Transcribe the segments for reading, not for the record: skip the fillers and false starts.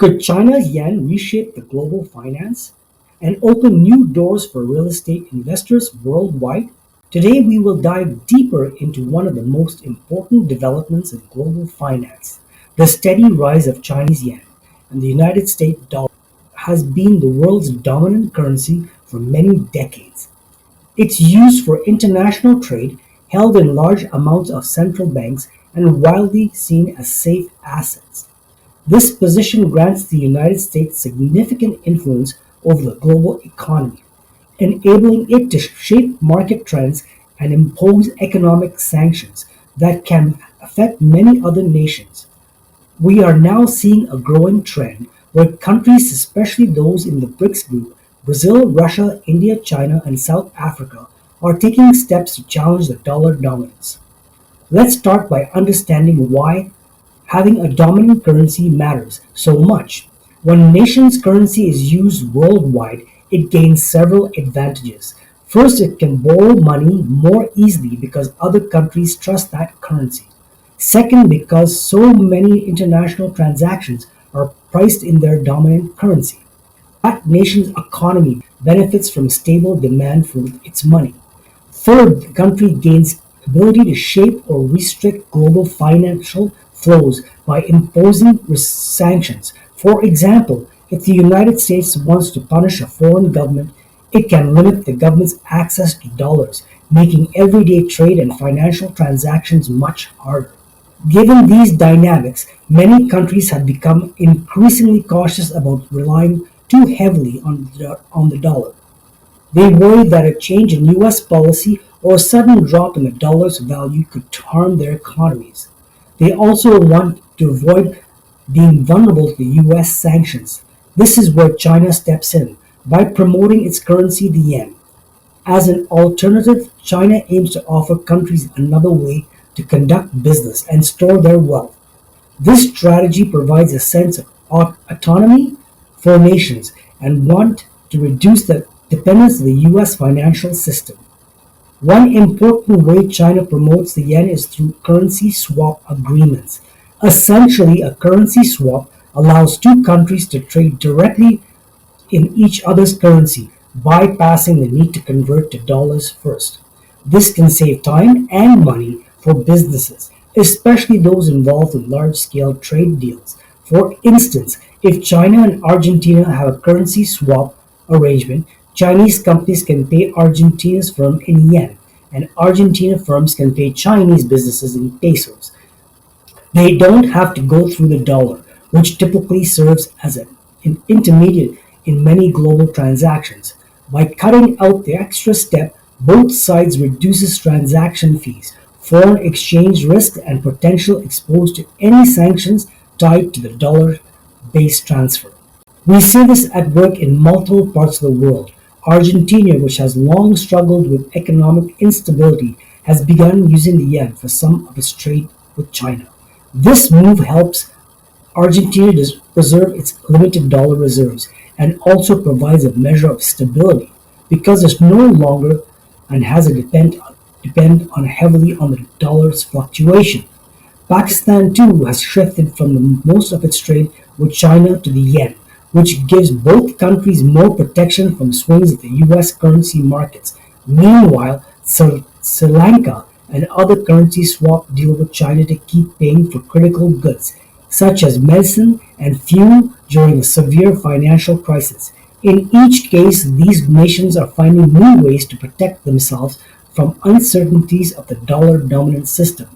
Could China's yen reshape the global finance and open new doors for real estate investors worldwide? Today, we will dive deeper into one of the most important developments in global finance. The steady rise of Chinese yuan and the United States dollar has been the world's dominant currency for many decades. Its use for international trade, held in large amounts of central banks, and widely seen as safe assets. This position grants the United States significant influence over the global economy, enabling it to shape market trends and impose economic sanctions that can affect many other nations. We are now seeing a growing trend where countries, especially those in the BRICS group, Brazil, Russia, India, China, and South Africa, are taking steps to challenge the dollar dominance. Let's start by understanding why having a dominant currency matters so much. When a nation's currency is used worldwide, it gains several advantages. First, it can borrow money more easily because other countries trust that currency. Second, because so many international transactions are priced in their dominant currency. That nation's economy benefits from stable demand for its money. Third, the country gains ability to shape or restrict global financial flows by imposing sanctions. For example, if the United States wants to punish a foreign government, it can limit the government's access to dollars, making everyday trade and financial transactions much harder. Given these dynamics, many countries have become increasingly cautious about relying too heavily on the dollar. They worry that a change in US policy or a sudden drop in the dollar's value could harm their economies. They also want to avoid being vulnerable to the US sanctions. This is where China steps in by promoting its currency, the yen. As an alternative, China aims to offer countries another way to conduct business and store their wealth. This strategy provides a sense of autonomy for nations and want to reduce the dependence on the US financial system. One important way China promotes the yen is through currency swap agreements. Essentially, a currency swap allows two countries to trade directly in each other's currency, bypassing the need to convert to dollars first. This can save time and money for businesses, especially those involved in large scale trade deals. For instance, if China and Argentina have a currency swap arrangement, Chinese companies can pay Argentina's firm in yen, and Argentina firms can pay Chinese businesses in pesos. They don't have to go through the dollar, which typically serves as an intermediate in many global transactions. By cutting out the extra step, both sides reduces transaction fees, foreign exchange risk, and potential exposed to any sanctions tied to the dollar-based transfer. We see this at work in multiple parts of the world. Argentina, which has long struggled with economic instability, has begun using the yen for some of its trade with China. This move helps Argentina to preserve its limited dollar reserves and also provides a measure of stability because it's no longer and has a depend on heavily on the dollar's fluctuation. Pakistan too has shifted from most of its trade with China to the yen, which gives both countries more protection from swings in the US currency markets. Meanwhile, Sri Lanka and other currency swap deal with China to keep paying for critical goods, such as medicine and fuel during a severe financial crisis. In each case, these nations are finding new ways to protect themselves from uncertainties of the dollar dominant system,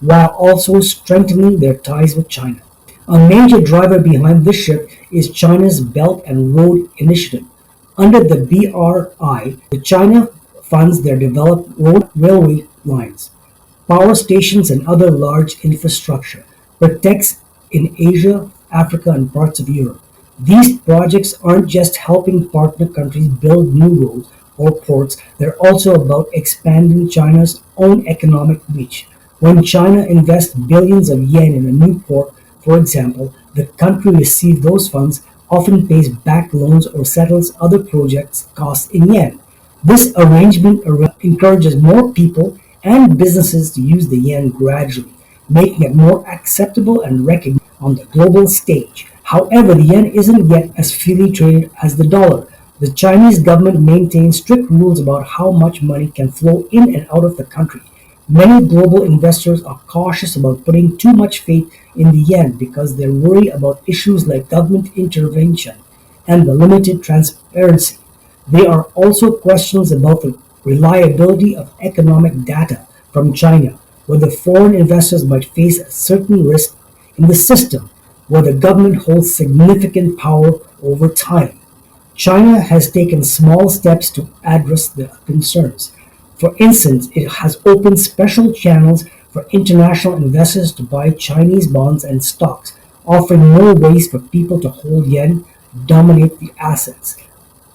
while also strengthening their ties with China. A major driver behind this shift is China's Belt and Road Initiative. Under the BRI, China funds their developed railway lines, power stations, and other large infrastructure, protects in Asia, Africa, and parts of Europe. These projects aren't just helping partner countries build new roads or ports, they're also about expanding China's own economic reach. When China invests billions of yen in a new port, for example, the country receives those funds, often pays back loans or settles other projects' costs in yen. This arrangement encourages more people and businesses to use the yen gradually, making it more acceptable and recognized on the global stage. However, the yen isn't yet as freely traded as the dollar. The Chinese government maintains strict rules about how much money can flow in and out of the country. Many global investors are cautious about putting too much faith in the yen because they're worried about issues like government intervention and the limited transparency. There are also questions about the reliability of economic data from China, whether foreign investors might face a certain risk in the system where the government holds significant power over time. China has taken small steps to address the concerns. For instance, it has opened special channels for international investors to buy Chinese bonds and stocks, offering more ways for people to hold yen dominate the assets.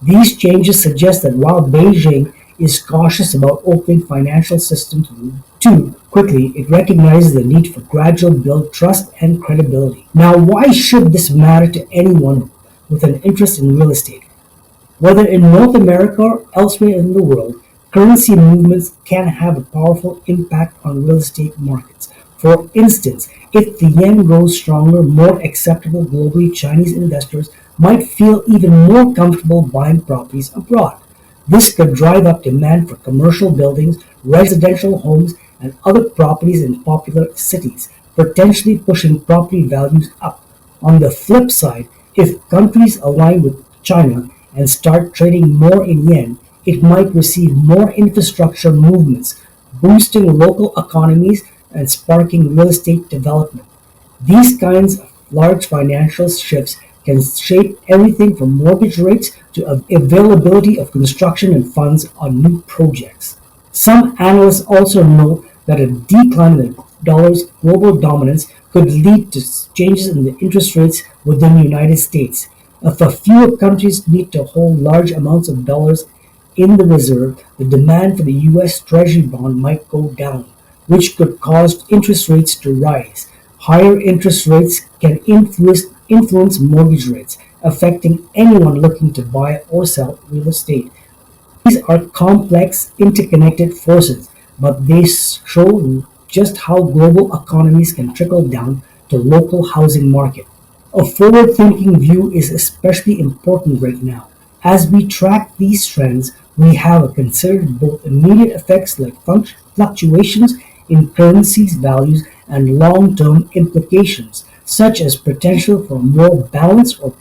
These changes suggest that while Beijing is cautious about opening financial systems too quickly, it recognizes the need for gradual build trust and credibility. Now, why should this matter to anyone with an interest in real estate? Whether in North America or elsewhere in the world, currency movements can have a powerful impact on real estate markets. For instance, if the yen grows stronger, more acceptable globally, Chinese investors might feel even more comfortable buying properties abroad. This could drive up demand for commercial buildings, residential homes, and other properties in popular cities, potentially pushing property values up. On the flip side, if countries align with China and start trading more in yen, it might receive more infrastructure movements, boosting local economies and sparking real estate development. These kinds of large financial shifts can shape everything from mortgage rates to availability of construction and funds on new projects. Some analysts also note that a decline in the dollar's global dominance could lead to changes in the interest rates within the United States. If a few countries need to hold large amounts of dollars in the reserve, the demand for the US Treasury bond might go down, which could cause interest rates to rise. Higher interest rates can influence mortgage rates, affecting anyone looking to buy or sell real estate. These are complex, interconnected forces, but they show just how global economies can trickle down to local housing market. A forward-thinking view is especially important right now. As we track these trends, we have considered both immediate effects like fluctuations in currencies values and long-term implications, such as potential for a more balanced or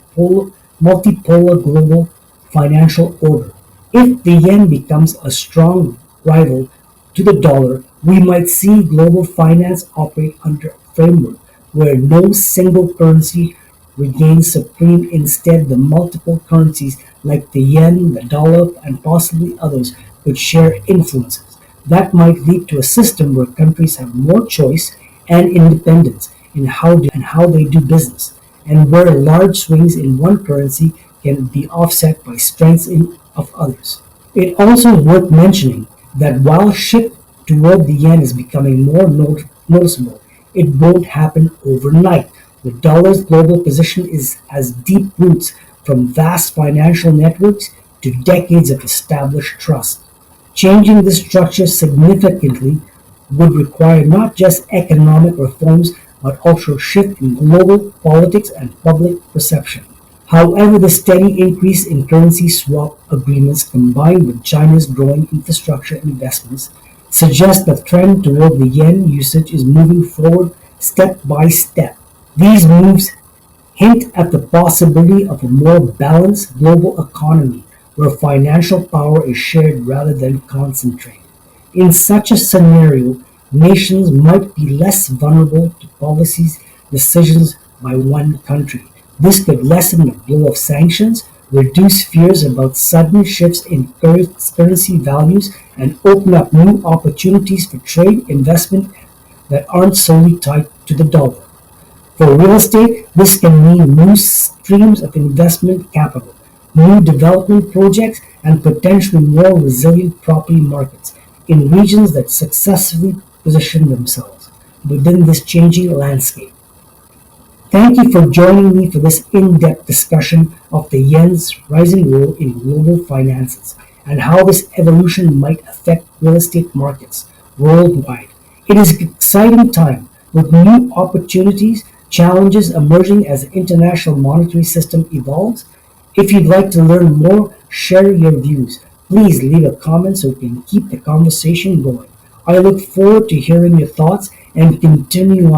multipolar global financial order. If the yen becomes a strong rival to the dollar, we might see global finance operate under a framework where no single currency regains supreme. Instead, the multiple currencies like the yen, the dollar, and possibly others could share influences. That might lead to a system where countries have more choice and independence in how they do business, and where large swings in one currency can be offset by strengths of others. It also worth mentioning that while shift toward the yen is becoming more noticeable, it won't happen overnight. The dollar's global position has deep roots, from vast financial networks to decades of established trust. Changing this structure significantly would require not just economic reforms but also a shift in global politics and public perception. However, the steady increase in currency swap agreements combined with China's growing infrastructure investments suggests that the trend toward the yen usage is moving forward step by step. These moves hint at the possibility of a more balanced global economy where financial power is shared rather than concentrated. In such a scenario, nations might be less vulnerable to policy decisions by one country. This could lessen the blow of sanctions, reduce fears about sudden shifts in currency values, and open up new opportunities for trade investment that aren't solely tied to the dollar. For real estate, this can mean new streams of investment capital, new development projects, and potentially more resilient property markets in regions that successfully position themselves within this changing landscape. Thank you for joining me for this in-depth discussion of the yen's rising role in global finances and how this evolution might affect real estate markets worldwide. It is an exciting time with new opportunities challenges emerging as the international monetary system evolves. If you'd like to learn more, share your views. Please leave a comment so we can keep the conversation going. I look forward to hearing your thoughts and continue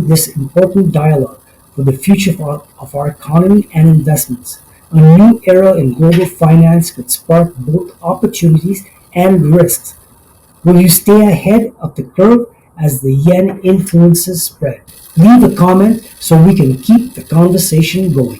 this important dialogue for the future of our economy and investments. A new era in global finance could spark both opportunities and risks. Will you stay ahead of the curve as the yen influences spread? Leave a comment so we can keep the conversation going.